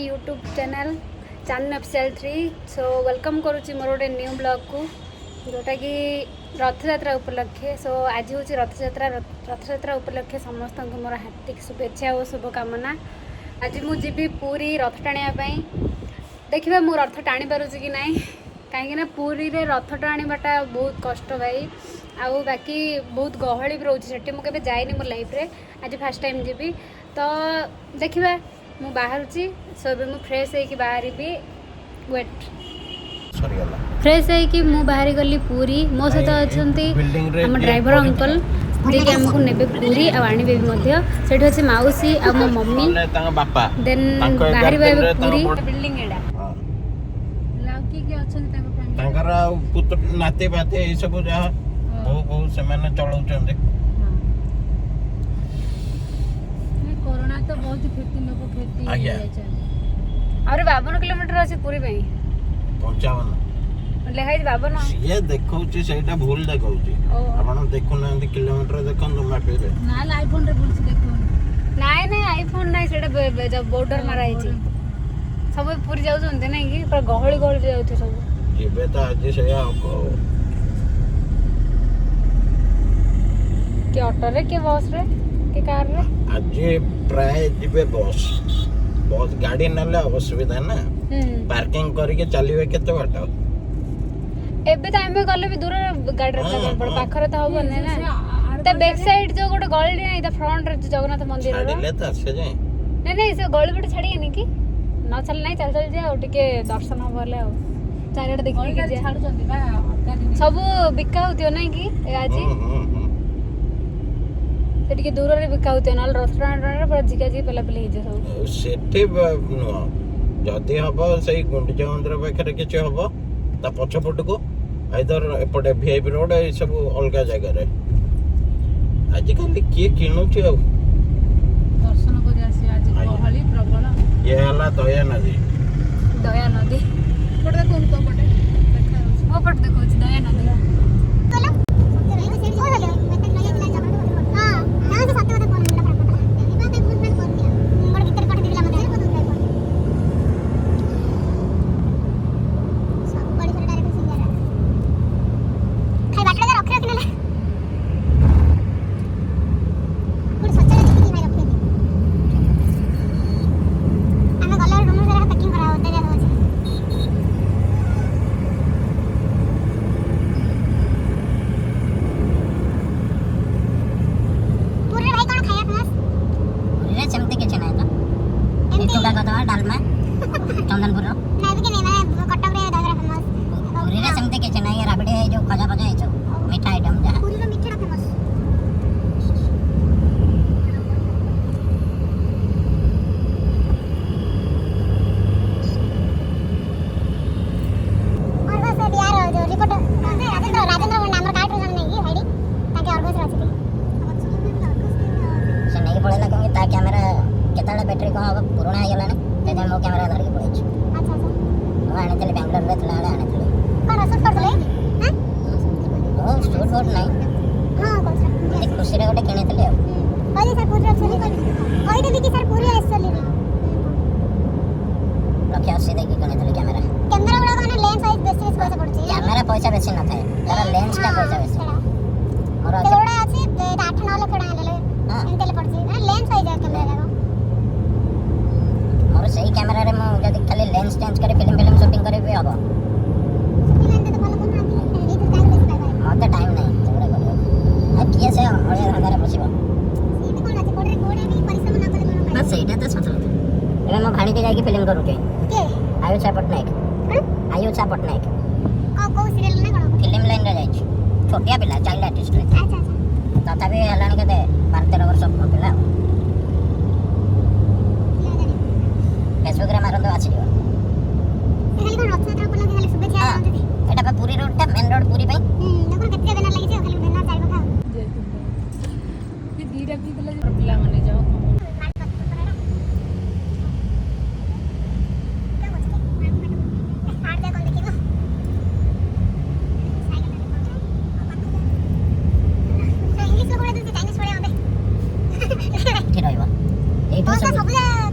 YouTube channel चांदनी official 3। So welcome करुच्ची मोर गोटे new blog को जोटा कि रथयात्रा उपलक्षे। सो आज हूँ रथयात्रा उपलक्षे समस्त को मोर हार्दिक शुभेच्छा और शुभकामना। आज मुझे पूरी रथ टाणिया देखिए मु रथ टाणी पारुची कि नहीं कहीं पुरी रे रथ टाणीबाटा बहुत कष्ट भाई। आउ बाकी बहुत गहली भी रोचे सेठी मुझे जाइनी मो लाइफ रे आज फास्ट टाइम जीवी तो देखिए मु बाहरुची। सो मु फ्रेश होइकी बाहरी वेट फ्रेश होइकी मु बाहरी गली पूरी मो सहित अच्छी आम ड्राइवर अंकल जी के आमको नेबे पूरी आ आणबे भी सेठी अच्छे माउसी आ मो मम्मी देन बाहरी बाहरी पूरी बिल्डिंग एडा लाउकी के अच्छन ताको फैमिली तांकर पुत्र नाते बाते ए सब जा बहुत से माने चलाउचंदे। कोरोना तो बहुत खेती लोग खेती अरे 52 किलोमीटर अछि पूरी भाई 55 लेखाई 52 ये देखौची सेटा भूल देखौची आपण देखु ना किलोमीटर देखन तुम मैप रे ना आईफोन रे बोलছি देखो नहीं आईफोन नहीं सेटा जब बॉर्डर मारा हिची सब पूरी जाउ जंदे नहीं कि पर गहली गहली जाउथे सब जेबे तो आज से के ऑटो रे के बस रे के कार रे आज प्राय जिबे बस गाड़ी नले असुविधा ना पार्किंग करके चलिबे केते बाट एबे टाइम में गले भी दूर गाड़ी रखा पड़ पाखरे तो होबो ने ना त बैक साइड जो गोटे गली नहीं त फ्रंट रे जगन्नाथ मंदिर रे ले त से जाय नहीं से गली बटे छाड़ी नहीं कि न चल नहीं चल जा टिके दर्शन होले आ चारिटा देखि के जे छाडु चंदी बा सब बिका होतियो नहीं कि आज सेठी दूर रे बिका होतियो न रेस्टोरेंट रे पर जिका जी पला पले हिजे सब सेठी नो जदी हबो सही गुंडीचा मंदिर पाखरे किछ हबो ता पछपट को आइदर एपटे वीआईपी रोड ए सब अलगा जगह रे आज काली के किनु छी दर्शन कर आसी आज गहली प्रबल ये हला दया नदी पड़े कोन को पटे देखा ओ पट देखो दया नदी चलो बैटरी को अब पुराना आ गेला ने ते मो कैमरा धर के पड़ै छ। अच्छा आने चले बेंगलोर रे थला आने चले कोन शूट करले हां ओ शूट होट नहीं हां कोन एक खुशी रे गोटे किने तले कहि सर पूरा चली कहि देबी कि सर पूरी आस चली रखे आसी दे कि किने तले कैमरा वाला माने लेंस साइज बेसी पैसा पड़छि कैमरा पैसा बेसी न थाए तारा लेंस का पैसा बेसी और थोड़ा अछि 8-9 लाख टका ले हां एंतले पड़छि लेंस साइज कैमरा और सही कैमरा रे मो जदी खाली लेंस चेंज करे फिल्म शूटिंग करे भी हबो तो भलो कोन आती ए तो टाइम नहीं जोड़े करियो आ किए से अळे हगारे बसिबो सीधे कोन आती कोडे भी परिश्रम न करे बस सेटा तो सच एबे मो भाणी के जाई के फिल्म करू के आयुषा पटनायक को सीरियल ने कोन फिल्म लाइन रे जाई छोटिया पिला चाइल्ड आर्टिस्ट रे अच्छा तथापि हलानी के 12-13 वर्ष पिला फेसबुक रे मारन तो आछि दियो खाली कोन रथयात्रा को लगे खाली शुभेच्छा आनंदी एटा पूरी रोड ता मेन रोड पूरी पई देखो केते दिन लागि छै खाली देना जाइबो खा ये दीरा भी गला पिला माने जाओ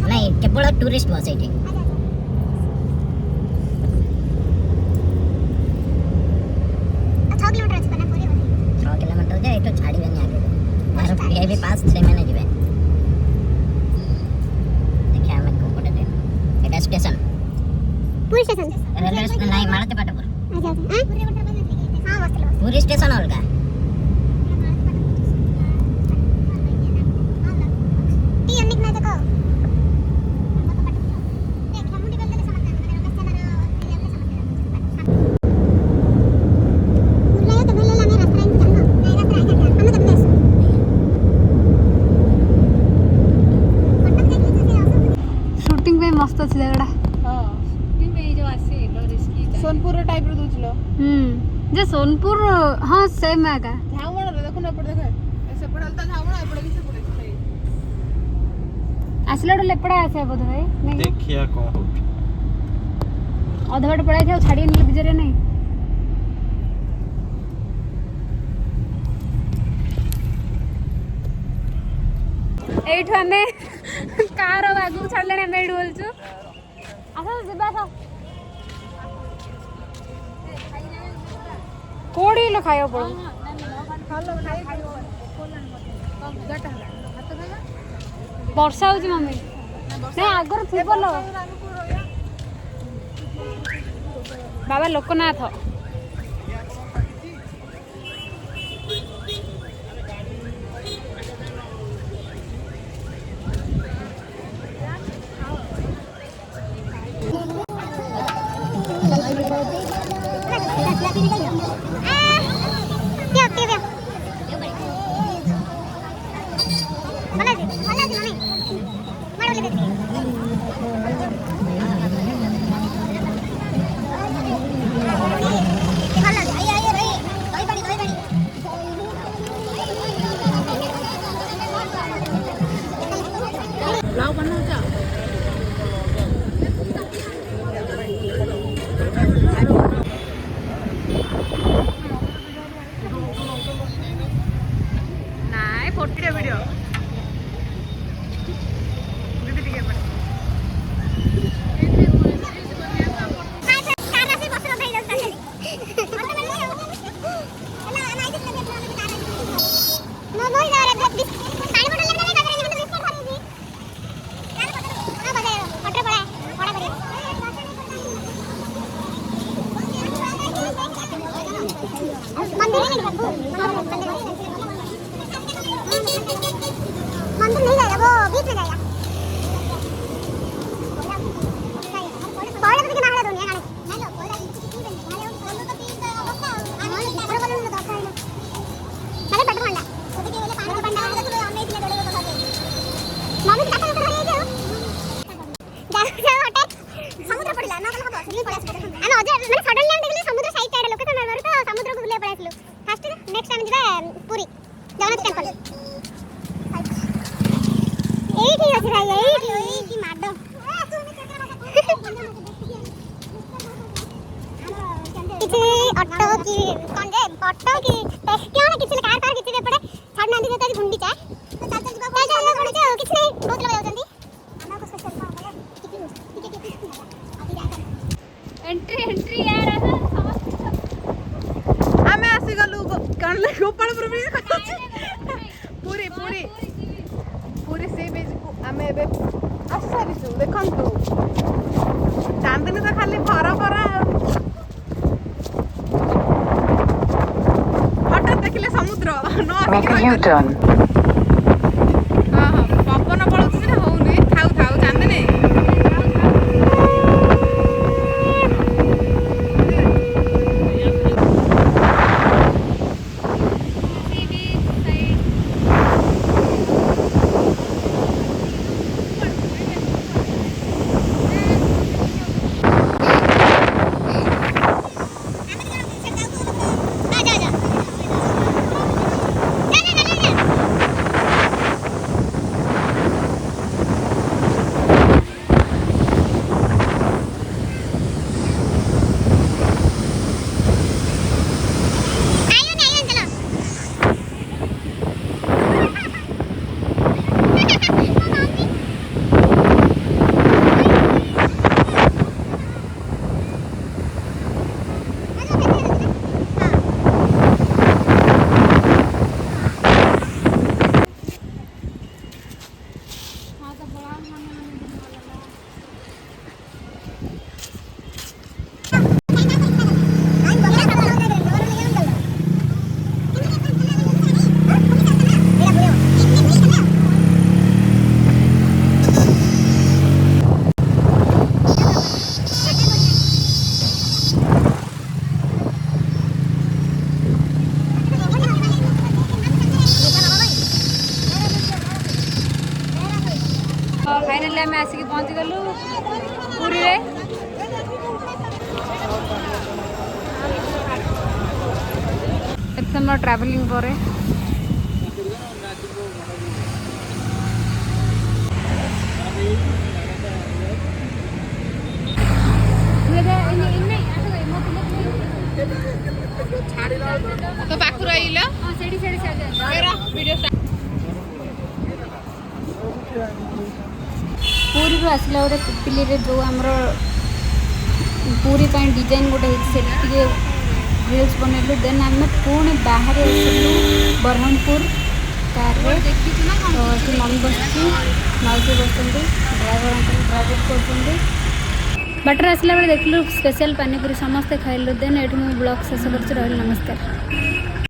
नहीं केवल टूरिस्ट बस एठी जे एतो छाड़ी बनी आगे तार वीआईपी पास 6 महीने जिवे देखिए हमें को पड़े दे एटा स्टेशन पूरी स्टेशन रेलवे स्टेशन नहीं मालते पाटपुर अच्छा हां बसलो पूरी स्टेशन अलगा टी अनिक ना तको शूटिंग पे मस्त अच्छी जगह सोनपुर टाइप रो दूचलो जे सोनपुर हाँ सेम है का झावण रे देखो ना पड़ देखे ऐसे पड़ल त झावण है पड़े से पड़े आसला लेपड़ा आसे बोध भाई नहीं देखिया कौन होठ अध बाट पड़ाई थे छाड़ी नहीं बिजरे नहीं एठू हमें कार आगू छाड़ले हमें एठू बोलछु आसा जिबा आसा कोड़ी लो खायो पड़ो वर्षा होची मम्मी नहीं आगर थिबो लो बाबा लोकनाथ नाय फोटो वीडियो मंदिर नहीं जाएगा वो बीच में जाएगा पौड़े तो कितना है दुनिया हेलो पौड़े अरे बट ठंडा ओके के वाले पानी ठंडा है तो हमने इसलिए डोले को बता दे मम्मी का कहां है जो जा हटे समुद्र पड़ला ना कल हबो सुनी पड़ास हम अजे माने सडनली हम देखली समुद्र साइड साइड लोकेशन मारबार तो समुद्र को बुले पड़ासलु फास्ट नेक्स्ट टाइम जिबा पूरी जगन्नाथ टेंपल एठी अछि भाई एठी माडो किछि ऑटो की कंजे ऑटो की क्यों किछि कार कार किछि पड़े छाड़ नांदी देता गुंडी चा तो चाचा जी को चल पड़े छ किछि नहीं बहुत लोग जाउछंती हमरा को स्पेशल एंट्री एंट्री यार आसा आमे आसी गलु कण ले गोपालपुर भी पूरी पूरी पूरी सी बीच को आमे एबे आसारिसु देखंतु चांदनी तो खाली भरा भरा हठात देखिले समुद्र न Make a U-turn. हां हां पवन पळुछि ना होउनी थाउ थाउ चांदनी आ जा जा दिन ट्रावेलिंग पर तो पाखुर आइल पूरी आसला गोटे पिपिली रे जो आमर पूरी डिजाइन गोटे होती रील्स बनैलु देन आम पुणी बाहर आसलु बरहमपुर कार तो मम्मी बस माउसी बस ड्राइवर अंकल ड्राइव कर बाटर आसला बेले देखलु स्पेशल पानीपुरी समस्ते खाइलु देन ये ब्लॉग शेष कर नमस्कार।